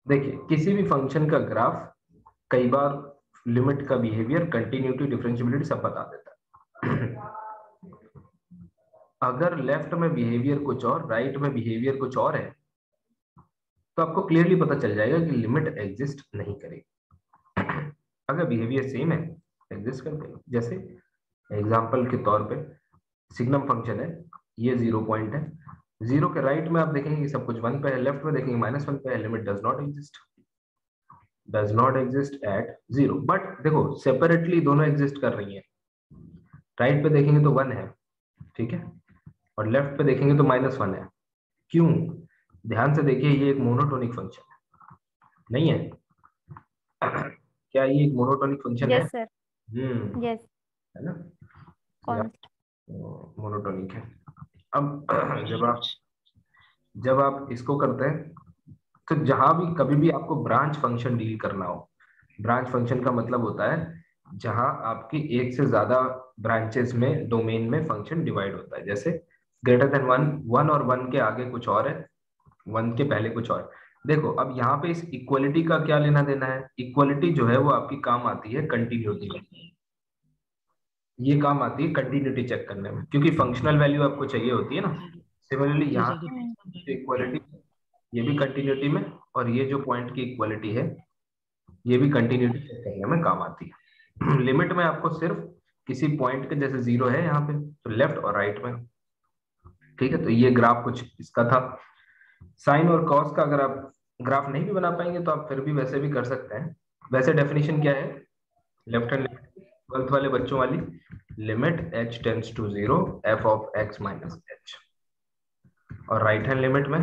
देखिए किसी भी फंक्शन का ग्राफ कई बार लिमिट का बिहेवियर, कंटिन्यूटी, डिफरेंशिएबिलिटी सब बता देता है। अगर लेफ्ट में बिहेवियर कुछ और, राइट में बिहेवियर कुछ और है, तो आपको क्लियरली पता चल जाएगा कि लिमिट एग्जिस्ट नहीं करेगी। अगर बिहेवियर सेम है एग्जिस्ट कर देगा। जैसे एग्जांपल के तौर पे सिग्नम फंक्शन है, ये 0 पॉइंट है, 0 के राइट में आप देखेंगे कि सब कुछ 1 पे है, लेफ्ट में देखेंगे -1 पे है, limit does not exist, does not exist eight 0। But देखो सेपरेटली दोनों एग्जिस्ट कर रही हैं। राइट पे देखेंगे तो 1 है, ठीक है, और लेफ्ट पे देखेंगे तो -1 है। क्यों? ध्यान से देखिए, ये एक मोनोटोनिक फंक्शन है, नहीं है? क्या ये एक मोनोटोनिक फंक्शन है? Yes sir. यस। है ना? या कॉन्स्ट। मोनोटोनिक है। अब जब आप इसको करते हैं, तो जहां भी कभी भी आपको ब्रांच फंक्शन डील करना हो, ब्रांच फंक्शन का मतलब होता है जहां आपकी एक से ज्यादा ब्रांचेस में, डोमेन में फंक्शन डिवाइड होता है। जैसे ग्रेटर देन 1, 1 और 1 के आगे कुछ और है, 1 के पहले कुछ और। देखो अब यहाँ पे इस इक्वलिटी का क्या लेना देना है? इक्वलिटी जो है वो आपकी काम आती है कंटिन्यूटी में, ये काम आती है कंटिन्यूटी चेक करने में, क्योंकि फंक्शनल वैल्यू आपको चाहिए होती है ना। सिमिलरली यहाँ इक्वलिटी, ये भी कंटिन्यूटी में, और ये जो पॉइंट की इक्वलिटी है ये भी कंटिन्यूटी चेक करने में काम आती है। लिमिट में आपको सिर्फ किसी पॉइंट के, जैसे 0 है यहाँ पे, तो लेफ्ट और राइट में, ठीक है। तो ये ग्राफ कुछ इसका था। साइन और कॉस का अगर आप ग्राफ नहीं भी बना पाएंगे तो आप फिर भी वैसे भी कर सकते हैं। वैसे डेफिनेशन क्या है लेफ्ट हैंड ट्वेल्थ वाले बच्चों वाली? Limit h tends to 0 f of x minus h, और राइट हैंड लिमिट में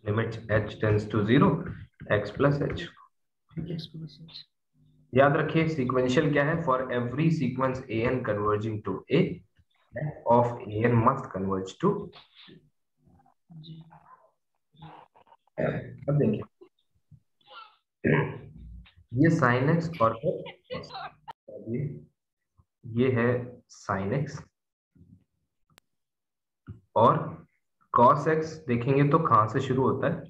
limit h tends to 0 x plus h। याद रखिए सीक्वेंशियल क्या है? For every sequence an converging to a, of an must converge to. अब देखिए ये sine x और फिर ये है साइन एक्स, और कॉस एक्स देखेंगे तो कहां से शुरू होता है?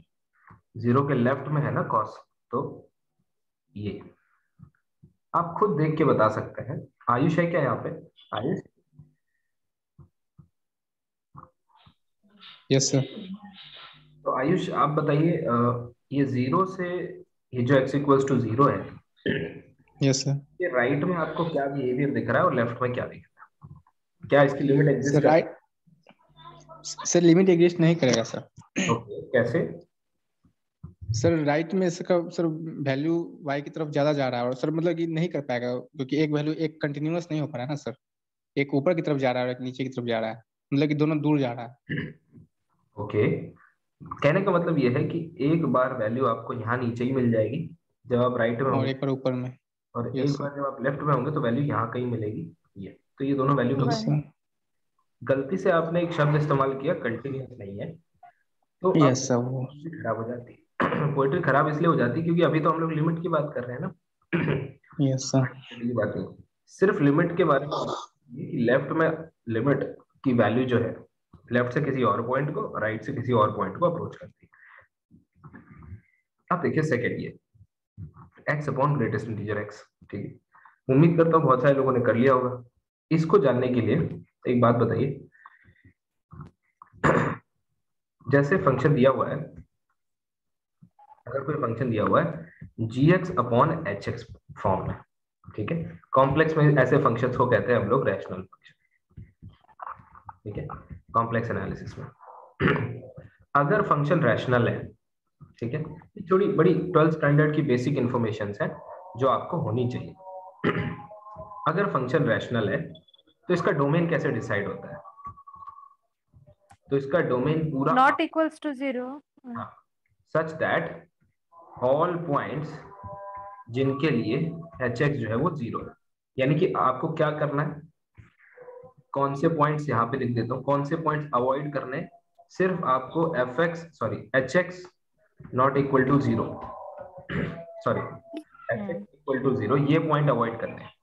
0 के लेफ्ट में है ना कॉस, तो ये आप खुद देख के बता सकते हैं। आयुष है क्या यहाँ पे? आयुष? Yes sir. तो आयुष आप बताइए, ये 0 से, ये जो x इक्वल्स टू 0 है, यस सर। ये राइट में आपको क्या बिहेवियर दिख रहा है और लेफ्ट में क्या दिख रहा है? क्या इसकी limit exist sir right, sir limit exist नहीं करेगा सर। ओके, कैसे? सर राइट में इसका सर वैल्यू y की तरफ ज्यादा जा रहा है, और सर मतलब कि नहीं कर पाएगा क्योंकि एक वैल्यू एक कंटिन्यूअस नहीं हो पा रहा है ना सर। एक ऊपर की तरफ जा रहा है और एक नीचे की तरफ जा रहा है, मतलब कि दोनों दूर जा रहा है। ओके, कहने का मतलब ये है कि एक बार वैल्यू आपको यहाँ नीचे ही मिल जाएगी जब आप राइट में और होंगे, एक बार ऊपर में। और एक यस सर। बार जब आप लेफ्ट में होंगे तो वैल्यू यहाँ कहीं मिलेगी। ये तो ये दोनों वैल्यू यस कम। सर। गलती से आपने एक शब्द इस्तेमाल किया कंटिन्यूअस नहीं है, तो अब यस सर वो। पोइट्री खराब हो जाती है। पोइट्री खराब इसलिए हो जाती है क्योंकि अभी तो हम लोग लिमिट की बात कर रहे हैं ना। Yes sir. की बात नहीं, सिर्फ लिमिट के बारे में कि लेफ्ट में लिमिट की वैल्यू जो है लेफ्ट से किसी और पॉइंट को, राइट से किसी और पॉइंट को अप्रोच करती है। अब देखिए सेकेंड, ये x upon greatest integer x, ठीक है। उम्मीद करता हूँ बहुत सारे लोगों ने कर लिया होगा। इसको जानने के लिए एक बात बताइए, जैसे फंक्शन दिया हुआ है, अगर कोई फंक्शन दिया हुआ है g x upon h x form में, ठीक है, कॉम्प्लेक्स में ऐसे फंक्शंस को कहते हैं हम लोग रैशनल फंक्शन, ठीक है, कॉम्प्लेक्स एनालिसिस में। अगर फंक्शन रैशनल है, ठीक है, ये थोड़ी बड़ी 12th स्टैंडर्ड की बेसिक इंफॉर्मेशन है जो आपको होनी चाहिए। अगर फंक्शन रैशनल है तो इसका डोमेन कैसे डिसाइड होता है? तो इसका डोमेन पूरा not equals to 0। Such that all points जिनके लिए एच एक्स जो है वो 0 है। यानी कि आपको क्या करना है, कौन से पॉइंट्स यहाँ पे लिख देता हूँ, कौन से पॉइंट्स अवॉइड करने हैं? सिर्फ आपको f x sorry h x not equal to 0, sorry h x equal to 0, ये पॉइंट अवॉइड करने हैं।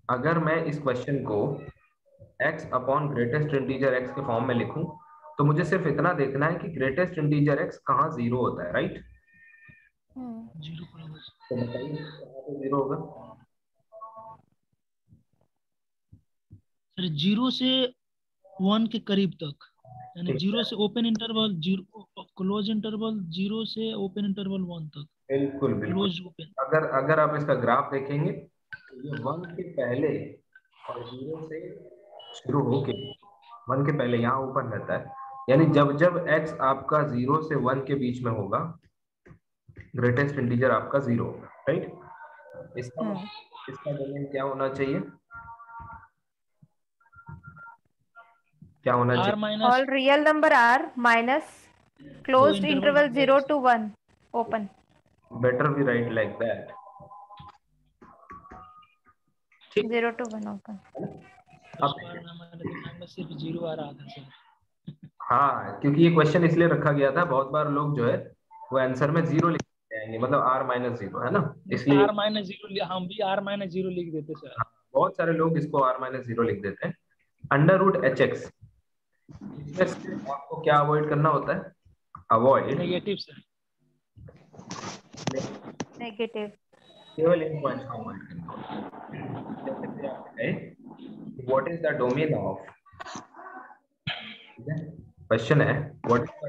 अगर मैं इस क्वेश्चन को x upon greatest integer x के फॉर्म में लिखूं तो मुझे सिर्फ इतना देखना है कि ग्रेटेस्ट इंटीजर x कहाँ 0 होता है, राइट? जीरो तो बताइए कहाँ पे 0 होगा? सर 0 से 1 के करीब तक, यानी ठीक 0 है, से ओपन इंटरवल, 0 क्लोज इंटरवल, 0 से ओपन इंटरवल 1 तक, बिल्कुल बिल्कुल। Close open. अगर आप इसका ग्राफ देखेंगे तो ये 1 के पहले और 0 से शुरू होके 1 के पहले यहाँ ओपन रहता है, यानी जब जब x आपका 0 से 1 के बीच में होगा ग्रेटेस्ट इंटीजर आपका 0 होगा, राइट? इसका इसका डोमेन क्या होना चाहिए? क्या होना आर चाहिए? Minus All real number are minus closed interval 0 to 1 open. Better be right like that. 0 to 1 open. इस बार हमारे दिमाग में सिर्फ 0 आ रहा था सर। हाँ, क्योंकि ये क्वेश्चन इसलिए रखा गया था, बहुत बार लोग जो है वो आंसर में 0 लिख जाएंगे, मतलब r-0 है ना, इसलिए आर माइनस 0, हम भी आर माइनस 0 लिख देते सर। बहुत सारे लोग इसको r-0 लिख देते हैं। √hx, इसमें सिर्फ आपको क्या अवॉइड करना होता है? Avoid negative sir. Negative. केवल इन पॉइंट्स को अवॉइड करना होता है। जैसे कि आपने कहे what is the domain of, question है what is the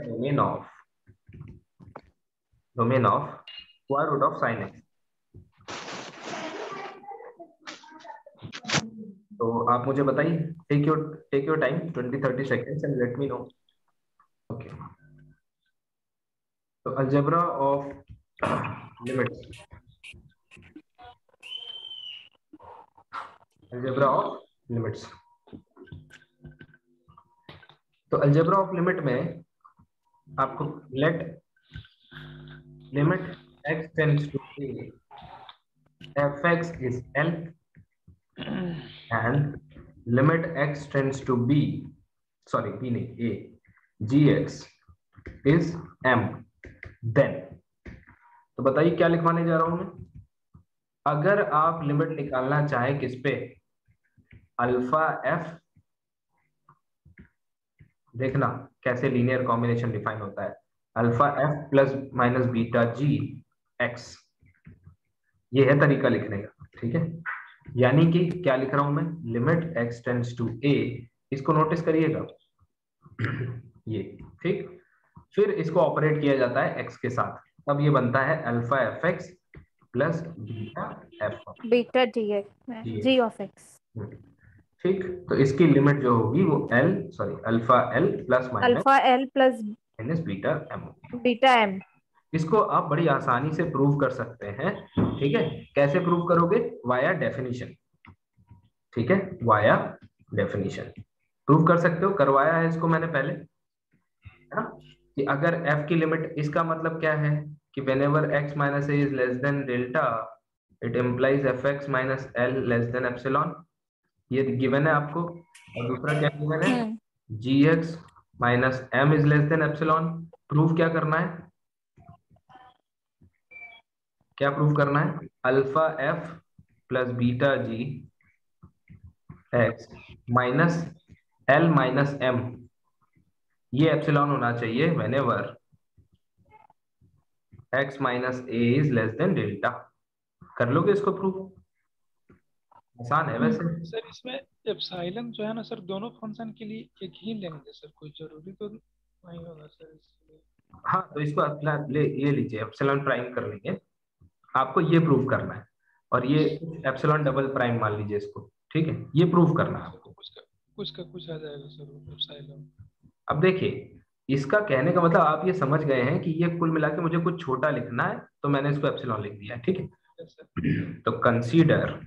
domain of square root of sin x। तो आप मुझे बताइए, take your time 20-30 seconds and let me know. Okay, तो algebra of limits, algebra of limits. तो algebra of limit में आपको let limit x tends to a fx is L and limit x tends to b, sorry b नहीं a, gx is m, then तो बताइए क्या लिखवाने जा रहा हूं मैं? अगर आप लिमिट निकालना चाहें किस पे? अल्फा f, देखना कैसे लीनियर कॉम्बिनेशन डिफाइन होता है, alpha f plus minus beta g x, ये है तरीका लिखने का, ठीक है? यानी कि क्या लिख रहा हूं मैं? Limit x tends to a, इसको नोटिस करिएगा ये, ठीक? फिर इसको ऑपरेट किया जाता है x के साथ, तब ये बनता है alpha fx plus beta f Beta dx. G of x. ठीक, तो इसकी लिमिट जो होगी वो alpha l plus Alpha L plus minus beta m। beta m. इसको आप बड़ी आसानी से प्रूव कर सकते हैं, ठीक है? कैसे प्रूव करोगे? वाया डेफिनेशन, ठीक है? वाया डेफिनेशन प्रूव कर सकते हो, करवाया है इसको मैंने पहले, है ना? कि अगर f की लिमिट, इसका मतलब क्या है कि whenever x minus a is less than delta it implies fx minus l less than epsilon, ये गिवन है आपको। और दूसरा क्या गिवन है? gx minus m is less than epsilon। Proof क्या करना है? क्या प्रूफ करना है? Alpha f plus beta g x minus l minus m, ये एप्सिलॉन होना चाहिए whenever x minus a is less than delta। कर लोगे इसको प्रूफ? आसान है वैसे। सर इसमें एप्सिलॉन जो है ना सर, दोनों फंक्शन के लिए एक ही लेंगे सर, कोई जरूरी तो नहीं होगा सर इसलिए। हाँ, तो इसको अपना ये लीजिए, एप्सिलॉन प्राइम कर लेंगे, आपको ये प्रूव करना है, और ये एप्सिलॉन डबल प्राइम मान लीजिए इसको, ठीक है? ये प्रूव करना है आपको। कुछ का कुछ आ जाएगा सर एप्सिलॉन। अब देखिए, इसका कहने का मतलब आप ये समझ गए हैं कि ये कुल मिला के मुझे कुछ छोटा लिखना है, तो मैंने इसको एप्सिलॉन लिख दिया, ठीक है? तो कंसीडर,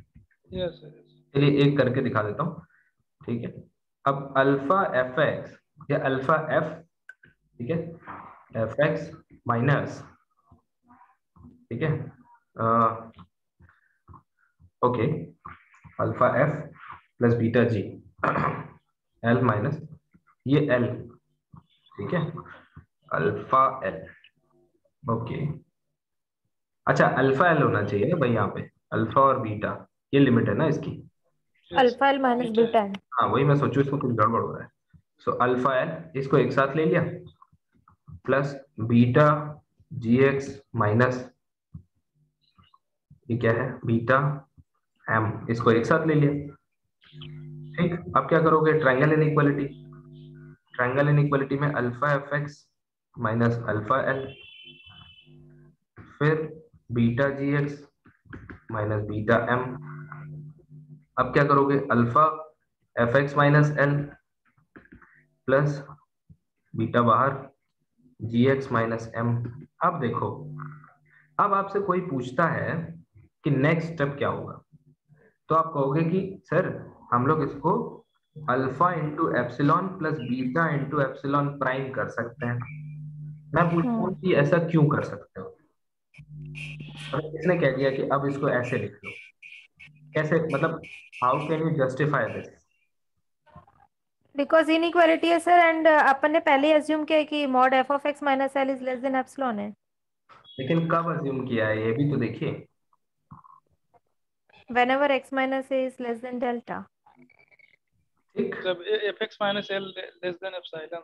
चलिए एक करके दिखा देता हूँ, ठीक है? अब अल्फा एफ एक्स या अल्फा एफ, ठीक है, एफ एक्स माइनस, ठीक है, okay, alpha F plus beta G L minus ये एल, ठीक है, अल्फा एल, ओके। अच्छा, अल्फा एल होना चाहिए ना भाई, यहाँ पे अल्फा और बीटा, ये लिमिट है ना इसकी, Alpha L minus beta m. हाँ वही मैं सोचूं, इसको कुछ गड़बड़ हो रहा है। सो अल्फा एल इसको एक साथ ले लिया plus beta g x minus ये क्या है बीटा एम इसको एक साथ ले लिया। ठीक, अब क्या करोगे ट्रायंगल इनइक्वालिटी। ट्रायंगल इनइक्वालिटी में alpha f x minus alpha L फिर beta g x minus beta M. अब क्या करोगे alpha f x minus L plus beta बाहर जी एक्स माइनस एम। अब देखो, अब आपसे कोई पूछता है कि नेक्स्ट स्टेप क्या होगा, तो आप कहोगे कि सर हम लोग इसको alpha into epsilon plus beta into epsilon prime कर सकते हैं। मैं पूछता हूँ कि ऐसा क्यों कर सकते हो? और किसने कह दिया कि अब इसको ऐसे लिख लो? कैसे, मतलब how can you justify this? Because inequality है सर, एंड अपन ने पहले ही अज्यूम किया है कि mod F of x minus L is less than epsilon है। लेकिन कब अज्यूम किया है ये भी तो देखिए। whenever x minus a is less than delta। ठीक, जब F x minus L less than epsilon.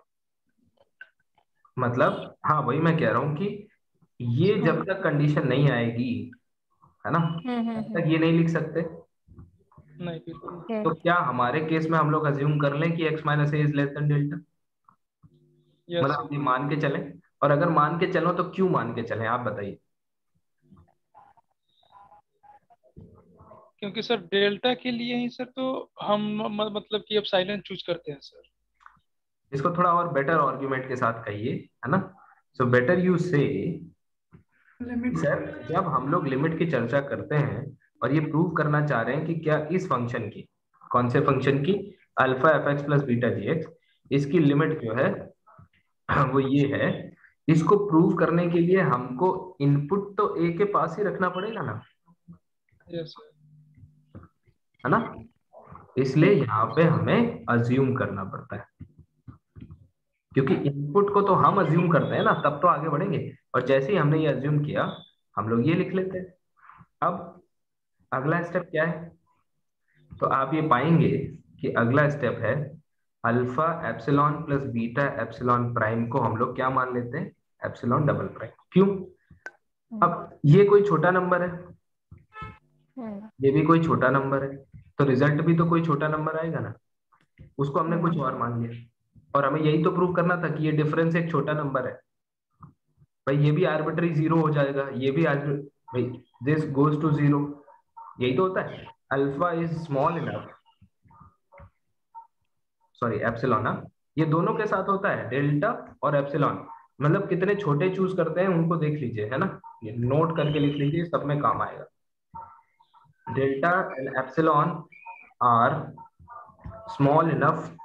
मतलब हाँ वही मैं कह रहा हूँ कि ये जब तक कंडीशन नहीं आएगी, है ना, तब तक ये नहीं लिख सकते। नहीं बिल्कुल। तो क्या हमारे केस में हम लोग अज्यूम कर लें कि x minus A is less than delta? Yes मतलब हम ये मान के चलें, और अगर मान के चलो तो क्यों मान के चलें आप बताइए। क्योंकि सर डेल्टा के लिए ही सर तो हम मतलब कि एप्सिलॉन चूज करते हैं सर। इसको थोड़ा और बेटर आर्ग्यूमेंट के साथ कहिए, है ना। सो बेटर यू से सर जब हम लोग लिमिट की चर्चा करते हैं और ये प्रूव करना चाह रहे हैं कि क्या इस फंक्शन की, कौन से फंक्शन की, alpha f x plus beta g x, इसकी लिमिट जो है वो ये है, इसको प्रूव करने के लिए हमको इनपुट तो ए के पास ही रखना पड़ेगा ना, यस सर। है ना। इसलिए यहाँ पे हमें अज्यूम करना पड़ता है, क्योंकि इनपुट को तो हम अज्यूम करते हैं ना, तब तो आगे बढ़ेंगे। और जैसे ही हमने ये अज्यूम किया हम लोग ये लिख लेते हैं। अब अगला स्टेप क्या है, तो आप ये पाएंगे कि अगला स्टेप है alpha epsilon plus beta epsilon prime को हम लोग क्या मान लेते हैं, एप्सिलॉन डबल प्राइम। क्यों? अब ये कोई छोटा नंबर है, ये भी कोई छोटा नंबर है, तो रिजल्ट भी तो कोई छोटा नंबर आएगा ना। उसको हमने कुछ और मान लिया, और हमें यही तो प्रूव करना था कि ये डिफरेंस एक छोटा नंबर है। भाई ये भी आर्बिट्री जीरो हो जाएगा, ये भी भाई दिस गोज टू जीरो, यही तो होता है। Alpha is small enough, sorry epsilon, ना ये दोनों के साथ होता है, डेल्टा और एप्सिलॉन। मतलब कितने छोटे चूज करते हैं उनको देख लीजिए, है ना, ये नोट करके लिख लीजिए, सब में काम आएगा। Delta and epsilon are small enough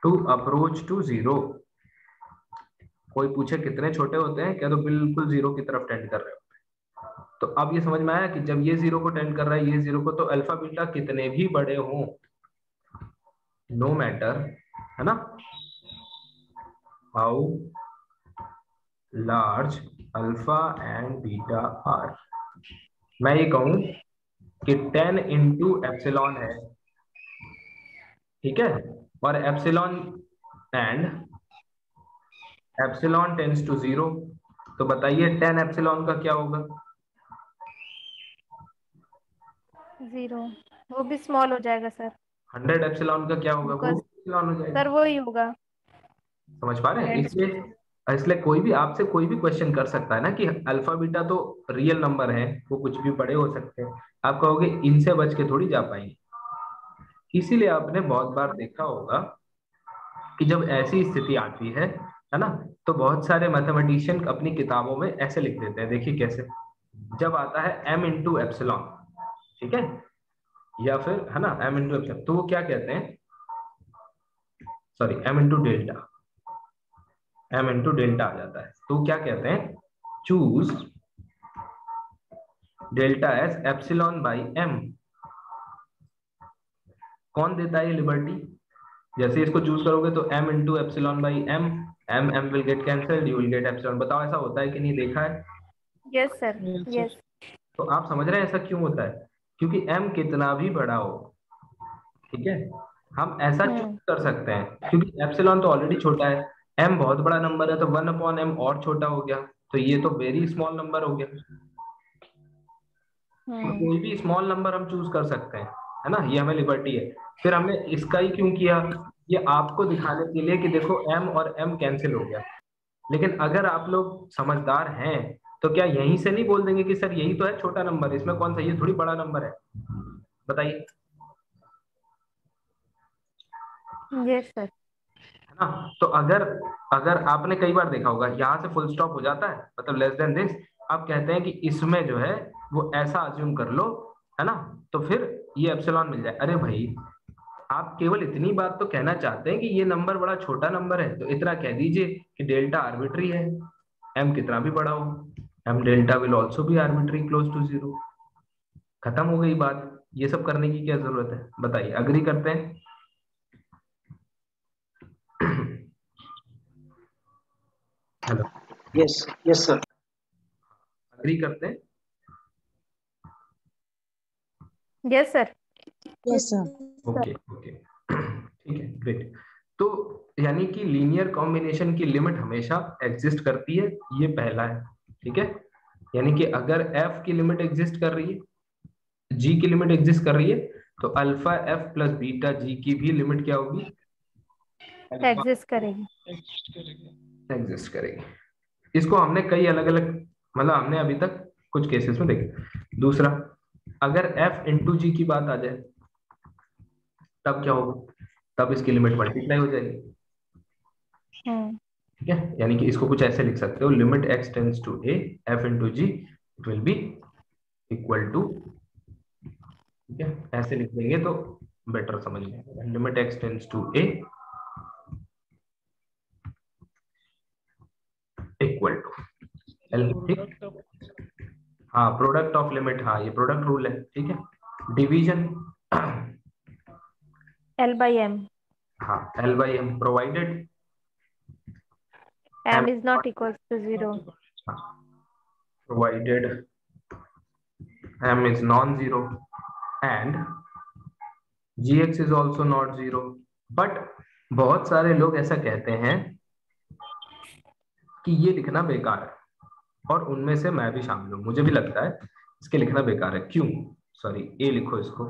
to approach to zero. कोई पूछे कितने छोटे होते हैं, क्या तो बिल्कुल जीरो की तरफ टेंड कर रहे होते हैं। तो अब ये समझ में आया कि जब ये जीरो को टेंड कर रहा है, ये जीरो को, तो अल्फा बीटा कितने भी बड़े हों, नो मैटर, है ना, how large alpha and beta are. मैं ये कहूं कि 10 इंटू एप्सिलॉन है, ठीक है, और epsilon and epsilon tends to zero, तो बताइए 10 एप्सिलॉन का क्या होगा? जीरो, वो भी स्मॉल हो जाएगा सर। 100 एप्सिलॉन का क्या होगा? वो बिकॉज एप्सिलॉन हो जाएगा। सर वो ही होगा। समझ पा रहे हैं? Tends to इसलिए कोई भी आपसे कोई भी क्वेश्चन कर सकता है ना कि अल्फा बीटा तो रियल नंबर है, वो कुछ भी बड़े हो सकते हैं, आप कहोगे इनसे बच के थोड़ी जा पाएंगे। इसीलिए आपने बहुत बार देखा होगा कि जब ऐसी स्थिति आती है ना, तो बहुत सारे मैथमेटिशियन अपनी किताबों में ऐसे लिख देते हैं, देखिए कैसे। जब आता है m इंटू एप्सिलॉन, ठीक है, या फिर है ना m इंटू एप्सिलॉन, तो वो क्या कहते हैं, sorry m into delta, m into delta आ जाता है, तो क्या कहते हैं, choose delta as epsilon by m। कौन देता है ये लिबर्टी? जैसे इसको चूज करोगे तो m into epsilon by m, m will get cancelled, you will get epsilon. बताओ ऐसा होता है कि नहीं, देखा है? Yes sir, yes. तो आप समझ रहे हैं ऐसा क्यों होता है? क्योंकि m कितना भी बड़ा हो, ठीक है, हम ऐसा चूज कर सकते हैं क्योंकि एप्सिलॉन तो ऑलरेडी छोटा है, एम बहुत बड़ा नंबर है, तो 1/m और छोटा हो गया, तो ये तो वेरी स्मॉल नंबर हो गया। तो कोई भी स्मॉल नंबर हम चूज कर सकते हैं, है ना, ये हमें लिबर्टी है। फिर हमने इसका ही क्यों किया, ये आपको दिखाने के लिए कि देखो m और m कैंसिल हो गया। लेकिन अगर आप लोग समझदार हैं तो क्या यहीं से नहीं बोल देंगे कि सर यही तो है छोटा नंबर, इसमें कौन सा, ये थोड़ी बड़ा नंबर है, बताइए। Yes sir. है ना, तो अगर अगर आपने कई बार देखा होगा यहाँ से फुल स्टॉप हो जाता है, मतलब लेस देन दिस, आप कहते हैं कि इसमें जो है वो ऐसा अज्यूम कर लो, है ना, तो फिर ये एप्सिलॉन मिल जाए। अरे भाई, आप केवल इतनी बात तो कहना चाहते हैं कि ये नंबर बड़ा छोटा नंबर है, तो इतना कह दीजिए कि डेल्टा आर्बिट्री है, एम कितना भी बड़ा हो, m delta will also be arbitrary close to zero. खत्म हो गई बात, ये सब करने की क्या जरूरत है, बताइए, अग्री करते हैं? Hello, yes yes sir. Agree करते हैं? Yes sir. Yes sir. Okay okay, ठीक है, ग्रेट। तो यानी कि लीनियर कॉम्बिनेशन की लिमिट हमेशा एग्जिस्ट करती है, ये पहला है, ठीक है। यानी कि अगर f की लिमिट एग्जिस्ट कर रही है, g की लिमिट एग्जिस्ट कर रही है, तो alpha f plus beta g की भी लिमिट क्या होगी, एग्जिस्ट करेगी। एग्जिस्ट करेगी। एग्जिस्ट करेगी। इसको हमने कई अलग अलग, मतलब हमने अभी तक कुछ केसेस में देखे। दूसरा, अगर f इंटू जी की बात आ जाए तब क्या होगा, तब इसकी लिमिट मल्टीप्लाई हो जाएगी, ठीक है। यानी कि इसको कुछ ऐसे लिख सकते हो, limit x tends to a f into g it will be equal to, ठीक है, ऐसे लिख देंगे तो बेटर समझ में आएगा। Limit x tends to a equal to l, ठीक। हाँ, प्रोडक्ट ऑफ लिमिट, हाँ ये प्रोडक्ट रूल है, ठीक है। Division L/m। हाँ, l/m provided m is not equals to 0। provided m is non-zero and gx is also not zero। But बहुत सारे लोग ऐसा कहते हैं कि ये लिखना बेकार है, और उनमें से मैं भी शामिल हूँ, मुझे भी लगता है इसके लिखना बेकार है। क्यों, सॉरी ए लिखो इसको,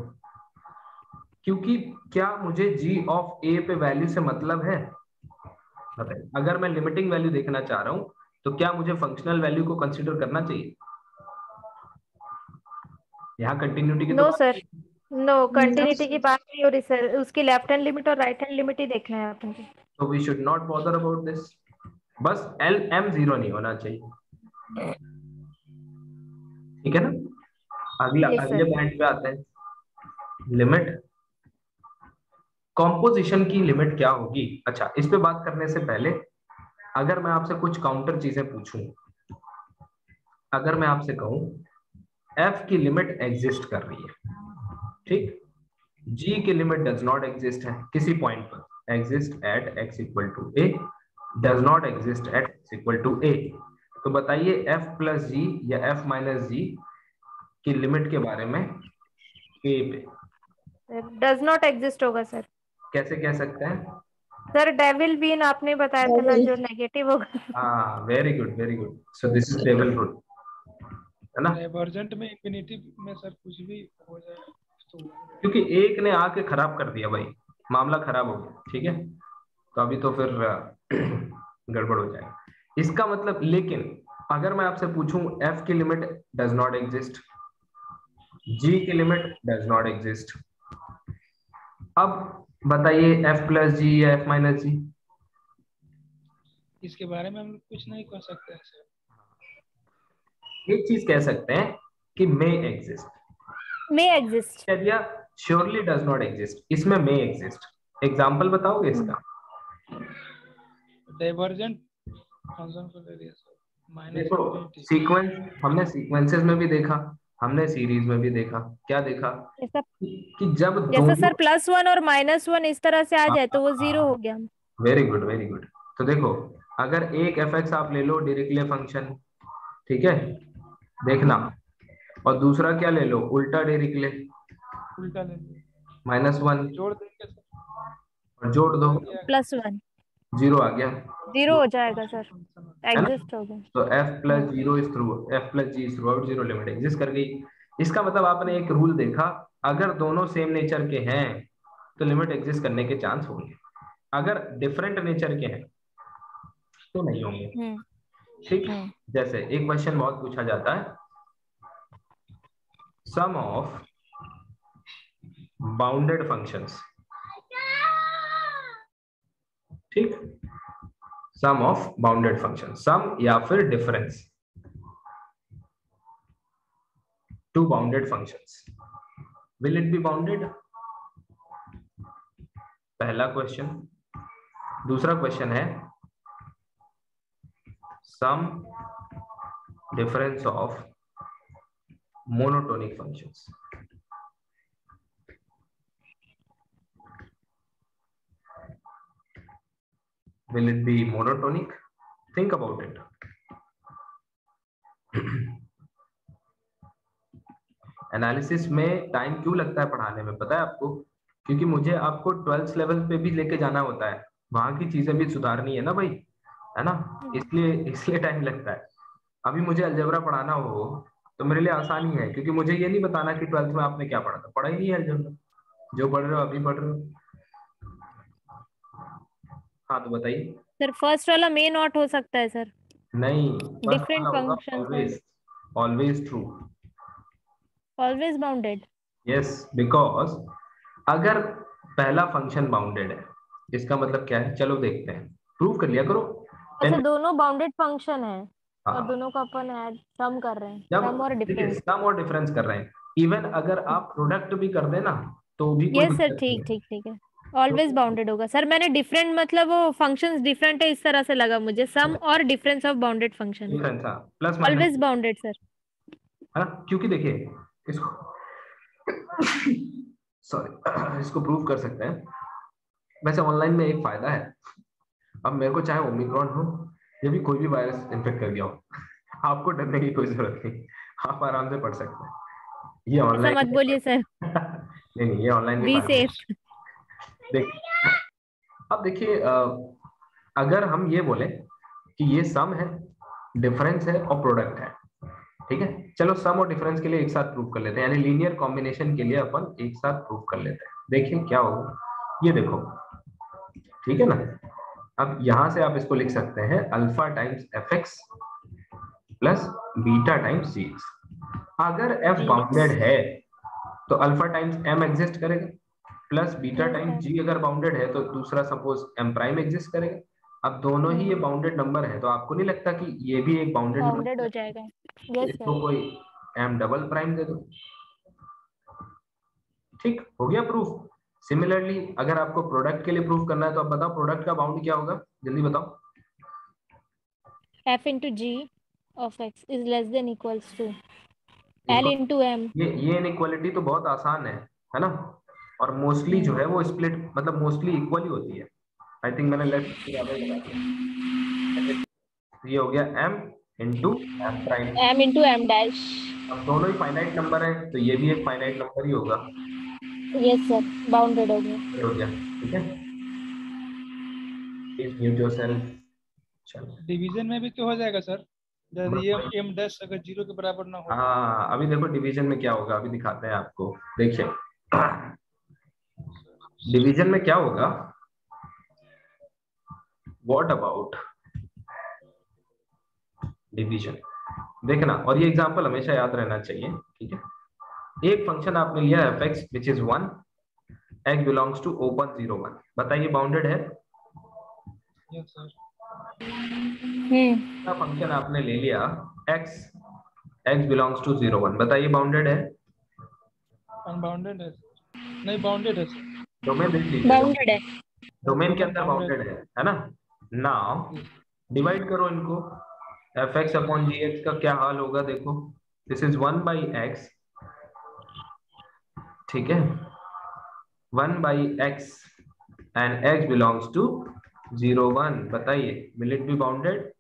क्योंकि क्या मुझे g ऑफ a पे वैल्यू से मतलब है, बताइए। अगर मैं लिमिटिंग वैल्यू देखना चाह रहा हूं तो क्या मुझे फंक्शनल वैल्यू को कंसीडर करना चाहिए? यहाँ कंटिन्यूटी की तो नो बात सर, नहीं। नो कंटिन्यूटी की बात नहीं हो रही सर, उसकी लेफ्ट हैंड लिमिट और राइट हैंड लिमिट ही देखना है अपन को। तो we should not bother about this, बस एल एम जीरो नहीं होना चाहिए, ठीक है ना। अगला, Yes, अगले sir। पॉइंट पे आते हैं, लिमिट कॉम्पोजिशन की लिमिट क्या होगी। अच्छा, इस पे बात करने से पहले अगर मैं आपसे कुछ काउंटर चीजें पूछूं, अगर मैं आपसे कहूं f की लिमिट एग्जिस्ट कर रही है, ठीक, g की लिमिट डज नॉट एग्जिस्ट है किसी पॉइंट पर, exist at x equal to a, does not exist at x equal to a, तो बताइए f प्लस जी या f माइनस जी की लिमिट के बारे में a पे डज नॉट एग्जिस्ट होगा सर। कैसे कह सकते हैं? सर डेविल बीन आपने बताया था ना, जो नेगेटिव होगा। हाँ, very good very good, so this is table rule, है ना। डाइवर्जेंट में इंफिनिटी में सर कुछ भी हो जाए तो क्योंकि एक ने आके खराब कर दिया भाई, मामला खराब हो गया, ठीक है, तो अभी तो फिर गड़बड़ हो जाएगा इसका मतलब। लेकिन अगर मैं आपसे पूछूं f की limit does not exist, g की लिमिट डज नॉट एग्जिस्ट, अब बताइए f प्लस जी या f माइनस जी, इसके बारे में हम लोग कुछ नहीं कर सकते हैं सर। एक चीज कह सकते हैं कि मे एग्जिस्ट, मे एग्जिस्ट, कह दिया, श्योरली डज नॉट एग्जिस्ट, इसमें मे एग्जिस्ट, एग्जाम्पल बताओगे इसका? डाइवर्जेंट फंक्शन को ले लिया सर, माइनस देखो इंफिनिटी। सीक्वेंस, हमने सीक्वेंसेस में भी देखा, हमने सीरीज में भी देखा, क्या देखा ऐसा कि जब जैसा दोनों, सर +1 और -1 इस तरह से आ जाए तो वो 0 हो गया। Very good very good. तो देखो, अगर एक fx आप ले लो डिरिक्ले फंक्शन, ठीक है, देखना, और दूसरा क्या ले लो, उल्टा डिरिक्ले उल्टा ले लिया, -1, जोड़ देंगे सर। और जोड़ दो, +1 जीरो आ गया, 0 हो जाएगा सर, है ना। एग्जिस्ट हो गया। तो f plus zero is through, f plus g through out zero limit exist कर गई। इसका मतलब आपने एक रूल देखा, अगर दोनों सेम नेचर के हैं तो लिमिट एग्जिस्ट करने के चांस होंगे, अगर डिफरेंट नेचर के हैं तो नहीं होंगे। ठीक, जैसे एक क्वेश्चन बहुत पूछा जाता है, सम ऑफ बाउंडेड फंक्शंस, ठीक, sum of bounded function, sum या फिर difference to bounded functions, will it be bounded? पहला क्वेश्चन। दूसरा क्वेश्चन है sum difference of monotonic functions, will it be monotonic? Think about it. Analysis में time क्यों लगता है पढ़ाने में, पता है आपको? क्योंकि मुझे आपको 12th लेवल पे भी लेके जाना होता है, वहां की चीजें भी सुधारनी है ना भाई, है ना, इसलिए टाइम लगता है। अभी मुझे अलजेब्रा पढ़ाना हो तो मेरे लिए आसानी है, क्योंकि मुझे ये नहीं बताना कि 12th में आपने क्या पढ़ा था, पढ़ा ही नहीं है अलजेब्रा, जो पढ़ रहे हो अभी पढ़ रहे हो। हाँ तो बताइए सर फर्स्ट वाला मे नॉट हो सकता है सर, नहीं, डिफरेंट फंक्शंस है, always always true, always bounded. Yes, because अगर पहला फंक्शन बाउंडेड है इसका मतलब क्या है, चलो देखते हैं, प्रूव कर लिया करो। अच्छा दोनों बाउंडेड फंक्शन है और हाँ, दोनों का अपन ऐड सम कर रहे हैं, जब सम और देखिए डिफरेंस। सम और डिफरेंस कर रहे हैं, इवन अगर आप प्रोडक्ट भी कर देना तो भी कोई यस सर, दिक्कत नहीं ठीक है। ठीक ठीक है, ऑलवेज बाउंडेड होगा सर। मैंने डिफरेंट मतलब वो फंक्शंस डिफरेंट है इस तरह से लगा मुझे, सम और डिफरेंस ऑफ बाउंडेड फंक्शन है, डिफरेंस, हाँ, plus minus, always bounded sir. है ना, क्योंकि देखिए इसको सॉरी इसको प्रूव कर सकते हैं। वैसे ऑनलाइन में एक फायदा है, अब मेरे को चाहे ओमिक्रॉन हो या भी कोई भी वायरस इन्फेक्ट कर गया हो, आपको डरने की कोई जरूरत नहीं, आप आराम से पढ़ सकते हैं। ये ऐसा ऑनलाइन मत बोलिए सर, नहीं, ये ऑनलाइन भी बी फायदा सेफ। है। देख, अब देखिए अगर हम ये बोले कि ये सम है, डिफरेंस है और प्रोडक्ट है, ठीक है, चलो सम और डिफरेंस के लिए एक साथ प्रूव कर लेते हैं, यानी लीनियर कॉम्बिनेशन के लिए अपन एक साथ प्रूव कर लेते हैं, देखिए क्या होगा। ये देखो, ठीक है ना, अब यहां से आप इसको लिख सकते हैं alpha times f x plus beta times g x. अगर एफ बाउंडेड है तो अल्फा टाइम्स एम एग्जिस्ट करेगा, प्लस बीटा टाइम्स जी अगर बाउंडेड है तो दूसरा सपोज एम प्राइम एग्जिस्ट करेगा। अब दोनों ही ये बाउंडेड नंबर है, तो आपको नहीं लगता कि ये भी एक बाउंडेड बाउंडेड नंबर हो है? जाएगा, तो यस इसको सर। कोई एम डबल प्राइम दे दो, ठीक हो गया प्रूफ। सिमिलरली अगर आपको प्रोडक्ट के लिए प्रूफ करना है तो आप बताओ प्रोडक्ट का बाउंड क्या होगा, जल्दी बताओ। f into g of x is less than equals to l इसको into m। ये इनइक्वालिटी तो बहुत आसान है ना, और मोस्टली जो है वो स्प्लिट मतलब मोस्टली इक्वल ही होती है। आई थिंक मैंने लेफ्ट ज्यादा ही लगा दिया। ये हो गया m into m prime, m into m dash। अब दोनों ही फाइनाइट नंबर है तो ये भी एक फाइनाइट नंबर ही होगा, यस सर, बाउंडेड हो गया। ये हो गया, ठीक है, प्लीज म्यूट योरसेल्फ। चलो, डिवीजन में भी तो हो जाएगा सर, जब ये एम डैश अगर 0 के बराबर ना हो। हाँ अभी देखो डिवीजन में क्या होगा, अभी दिखाते हैं आपको, देखिए डिवीजन में क्या होगा, व्हाट अबाउट डिवीजन, देखना, और ये एग्जांपल हमेशा याद रहना चाहिए, ठीक है। एक फंक्शन आपने लिया f x which is 1, x belongs to open 0 1, बताइए बाउंडेड है? Yes sir. फंक्शन आपने ले लिया एक्स, एक्स बिलोंग्स टू 0 1, बताइए बाउंडेड है? अनबाउंडेड है सर, नहीं बाउंडेड है सर। डोमेन देख लीजिए, बाउंडेड है। डोमेन के अंदर बाउंडेड बाउंडेड है ना। नाउ डिवाइड करो इनको, एफ एक्स अपॉन जी एक्स का क्या हाल होगा देखो, दिस इज 1 बाई एक्स, ठीक है, 1 by x and x belongs to 0 1, बताइए will it be bounded?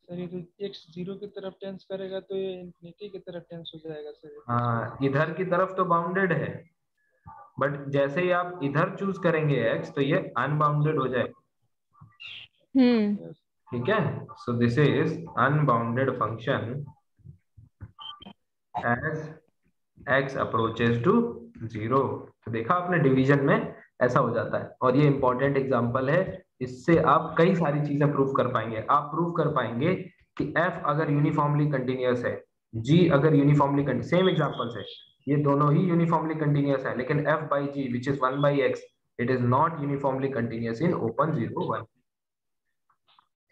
Sir ये तो x 0 की तरफ टेंस करेगा तो ये इंफिनिटी की तरफ टेंस हो जाएगा सर। हाँ, इधर की तरफ तो बाउंडेड है, बट जैसे ही आप इधर चूज करेंगे x तो ये अनबाउंडेड हो जाएगा, ठीक है। So this is unbounded function as x approaches to 0। तो देखा आपने, डिवीजन में ऐसा हो जाता है। और ये इंपॉर्टेंट एग्जांपल है, इससे आप कई सारी चीजें प्रूव कर पाएंगे। आप प्रूव कर पाएंगे कि f अगर यूनिफॉर्मली कंटिन्यूअस है, g अगर यूनिफॉर्मली, सेम एग्जांपल्स है, ये दोनों ही यूनिफॉर्मली कंटिन्यूअस है, लेकिन f by g which is 1 by x it is not uniformly continuous in open 0 1,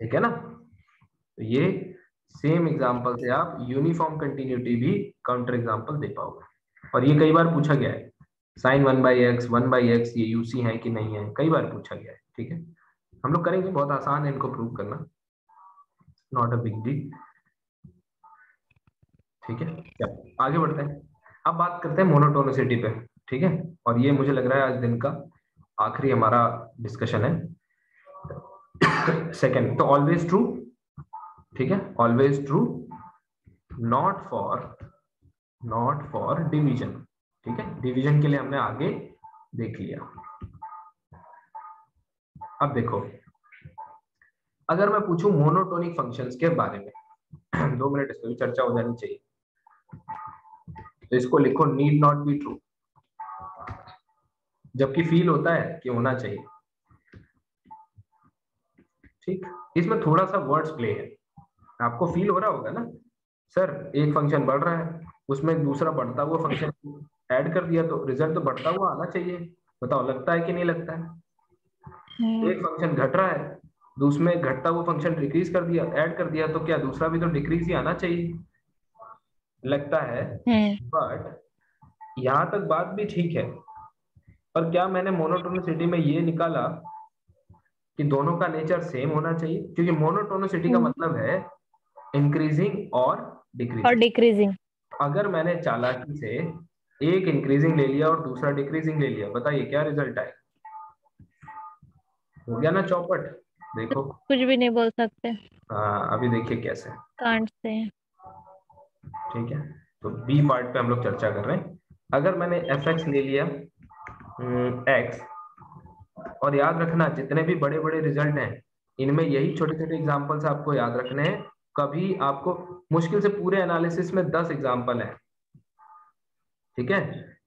ठीक है ना। तो ये सेम एग्जांपल से आप यूनिफॉर्म कंटिन्यूटी भी काउंटर एग्जांपल दे पाओगे। और ये कई बार पूछा गया है, sine 1 by x 1 by x ये यूसी है कि नहीं है, कई बार पूछा गया है, ठीक है। हम लोग करेंगे, बहुत आसान है इनको प्रूव करना, नॉट अ बिग डील, ठीक है। चलो आगे बढ़ते हैं, अब बात करते हैं मोनोटोनिसिटी पे, ठीक है। और ये मुझे लग रहा है आज दिन का आखिरी हमारा डिस्कशन है। सेकंड तो ऑलवेज ट्रू, ठीक है, always true, not for division, ठीक है। डिवीजन के लिए हमने आगे देख लिया। अब देखो, अगर मैं पूछूं मोनोटोनिक फंक्शंस के बारे में 2 मिनट इस पर भी चर्चा हो जानी चाहिए, तो इसको लिखो नीड नॉट बी ट्रू, जबकि फील होता है कि होना चाहिए, ठीक। इसमें थोड़ा सा वर्ड्स प्ले है, आपको फील हो रहा होगा ना, सर एक फंक्शन बढ़ रहा है, उसमें दूसरा बढ़ता हुआ फंक्शन ऐड कर दिया तो रिजल्ट तो बढ़ता हुआ आना चाहिए, बताओ लगता है कि नहीं लगता है। एक फंक्शन घट रहा है, दूसरे घटता हुआ फंक्शन डिक्रीज कर दिया, ऐड कर दिया, तो क्या दूसरा भी तो डिक्रीज ही आना चाहिए, लगता है। बट यहां तक बात भी ठीक है, पर क्या मैंने मोनोटोनिसिटी में ये निकाला कि दोनों का नेचर सेम होना चाहिए, क्योंकि मोनोटोनिसिटी का मतलब है इंक्रीजिंग और डिक्रीजिंग। अगर मैंने चालाकी से एक इंक्रीजिंग ले लिया और दूसरा डिक्रीजिंग ले लिया, बताइए क्या रिजल्ट आए, हो गया ना चौपट। देखो कुछ भी नहीं बोल सकते। हाँ, अभी देखिए कैसे, कांट से, ठीक है। तो बी पार्ट पे हम लोग चर्चा कर रहे हैं। अगर मैंने एफ एक्स ले लिया एक्स, और याद रखना जितने भी बड़े बड़े रिजल्ट हैं इनमें यही छोटे छोटे एग्जांपल्स आपको याद रखने हैं। कभी आपको मुश्किल से पूरे एनालिसिस में 10 एग्जांपल है, ठीक है,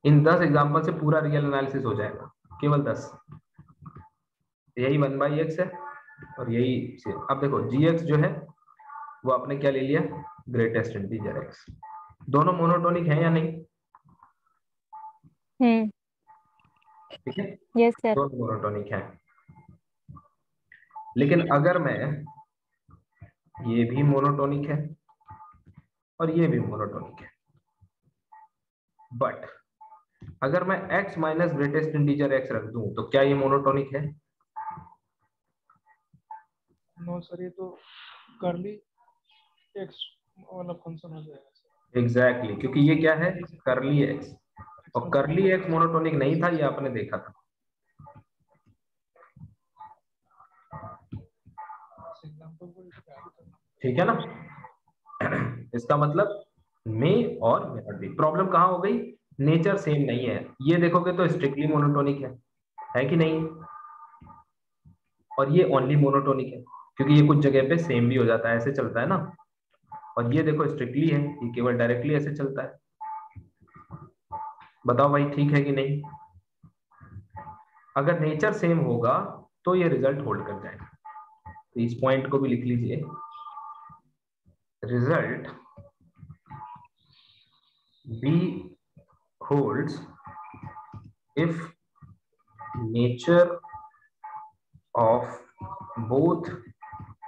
इन 10 एग्जांपल से पूरा रियल एनालिसिस हो जाएगा, केवल 10। यही 1 by x है और यही अब देखो gx जो है वो आपने क्या ले लिया, ग्रेटेस्ट इंटीजर x। दोनों मोनोटोनिक है या नहीं, ठीक है, यस सर। दोनों मोनोटोनिक है। लेकिन अगर मैं, ये भी मोनोटोनिक है और ये भी मोनोटोनिक है, बट अगर मैं x minus greatest integer x रख दूं तो क्या ये मोनोटोनिक है? नो सर, ये तो कर्ली एक्स वाला फंक्शन हो जाएगा। एग्जैक्टली, क्योंकि ये क्या है, कर्ली एक्स, और कर्ली एक्स मोनोटोनिक नहीं था, ये आपने देखा था, ठीक है ना। इसका मतलब मे और मे नॉट बी। प्रॉब्लम कहाँ हो गई, नेचर सेम नहीं है। ये देखोगे तो स्ट्रिक्टली मोनोटोनिक है कि नहीं, और ये ओनली मोनोटोनिक है, क्योंकि ये कुछ जगह पे सेम भी हो जाता है, ऐसे चलता है ना। और ये देखो स्ट्रिक्टली है, ये केवल डायरेक्टली ऐसे चलता है। बताओ भाई ठीक है कि नहीं। अगर नेचर सेम होगा तो ये रिजल्ट होल्ड कर जाएगा। तो इस पॉइंट को भी लिख लीजिए, result B holds if nature of both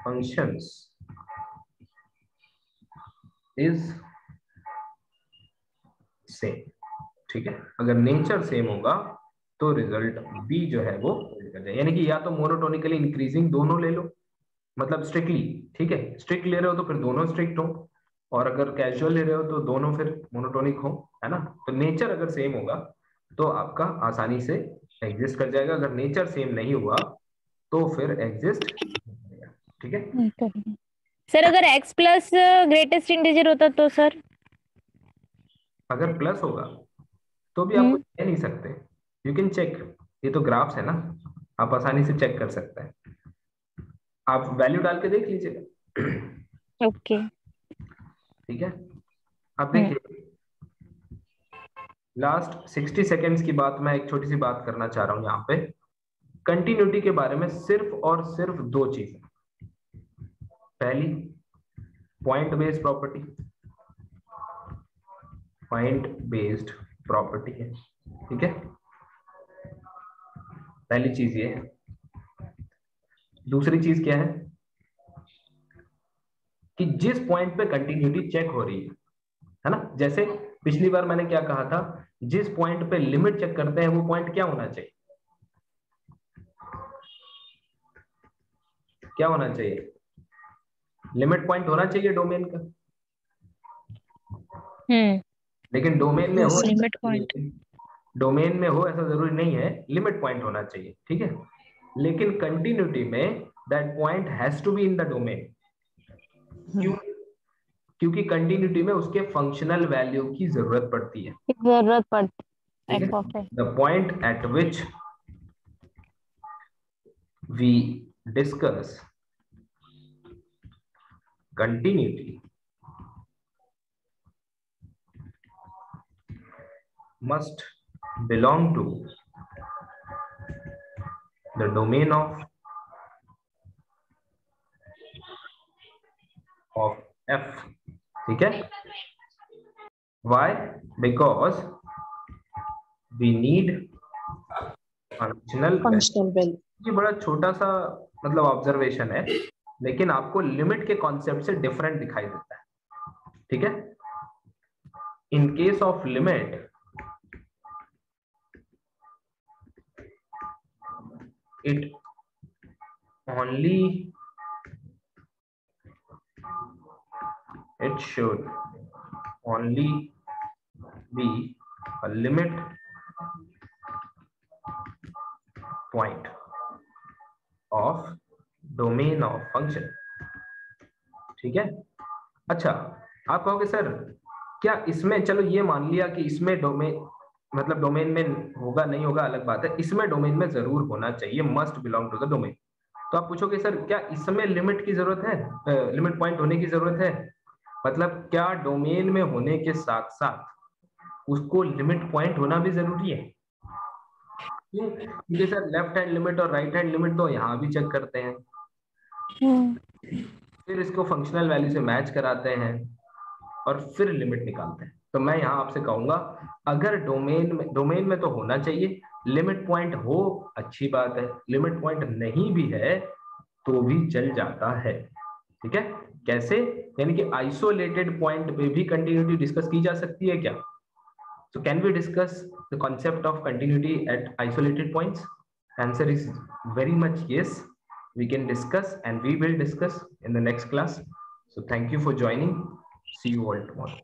functions is same, ठीक है। अगर नेचर सेम होगा तो रिजल्ट B जो है वो होल्ड कर जाए, यानी कि या तो मोनोटोनिकली इंक्रीजिंग दोनों ले लो, मतलब स्ट्रिक्टली, ठीक है, स्ट्रिक्ट ले रहे हो तो फिर दोनों स्ट्रिक्ट हो, और अगर कैजुअल ले रहे हो तो दोनों फिर मोनोटोनिक हो, है ना। तो नेचर अगर सेम होगा तो आपका आसानी से एग्जिस्ट कर जाएगा, अगर नेचर सेम नहीं हुआ तो फिर एग्जिस्ट, ठीक है। सर अगर x प्लस ग्रेटेस्ट इंटीजर होता तो सर, अगर प्लस होगा तो भी आप कुछ कह नहीं सकते, यू कैन चेक, ये तो ग्राफ्स है ना, आप आसानी से चेक कर सकते हैं, आप वैल्यू डाल के देख लीजिएगा। ओके। ठीक है, अब देखिए लास्ट 60 सेकेंड्स की बात, मैं एक छोटी सी बात करना चाह रहा हूं यहाँ पे कंटिन्यूटी के बारे में, सिर्फ और सिर्फ दो चीजें। पहली point based property, point based property है, ठीक है, पहली चीज ये है। दूसरी चीज क्या है कि जिस पॉइंट पे कंटिन्यूटी चेक हो रही है ना, जैसे पिछली बार मैंने क्या कहा था, जिस पॉइंट पे लिमिट चेक करते हैं वो पॉइंट क्या होना चाहिए, क्या होना चाहिए, लिमिट पॉइंट होना चाहिए डोमेन का। लेकिन डोमेन में हो, लिमिट पॉइंट, डोमेन में हो ऐसा जरूरी नहीं है, लिमिट पॉइंट होना चाहिए, ठीक है। लेकिन कंटिन्यूटी में that point has to be in the domain. क्यों? क्योंकि कंटिन्यूटी में उसके फंक्शनल वैल्यू की जरूरत पड़ती है, the point at which we discuss continuity must belong to the domain of f, ठीक है। why? because we need functional value। ये बड़ा छोटा सा मतलब ऑब्जर्वेशन है, लेकिन आपको लिमिट के कॉन्सेप्ट से डिफरेंट दिखाई देता है, ठीक है। In case of limit, it only, it should only be a limit point of domain of function, ठीक है। अच्छा, आप कहोगे सर क्या इसमें, चलो ये मान लिया कि इसमें डोमेन मतलब डोमेन में होगा नहीं होगा अलग बात है, इसमें डोमेन में जरूर होना चाहिए, must belong to the domain. तो आप पूछोगे सर क्या इसमें लिमिट की जरूरत है, लिमिट पॉइंट होने की जरूरत है, मतलब क्या डोमेन में होने के साथ साथ उसको लिमिट पॉइंट होना भी जरूरी है? क्यों? क्योंकि सर लेफ्ट हैंड लिमिट और राइट हैंड लिमिट तो यहाँ भी चेक करते हैं, फिर इसको फंक्शनल वैल्यू से मैच कराते हैं और फिर लिमिट निकालते हैं। तो मैं यहाँ आपसे कहूंगा अगर डोमेन में तो होना चाहिए, लिमिट पॉइंट हो अच्छी बात है, लिमिट पॉइंट नहीं भी है तो भी चल जाता है, ठीक है। कैसे? यानी कि आइसोलेटेड पॉइंट पे भी कंटिन्यूटी डिस्कस की जा सकती है क्या? So can we discuss the concept of continuity at isolated points? Answer is very much yes. We can discuss and we will discuss in the next class. So thank you for joining. See you all tomorrow.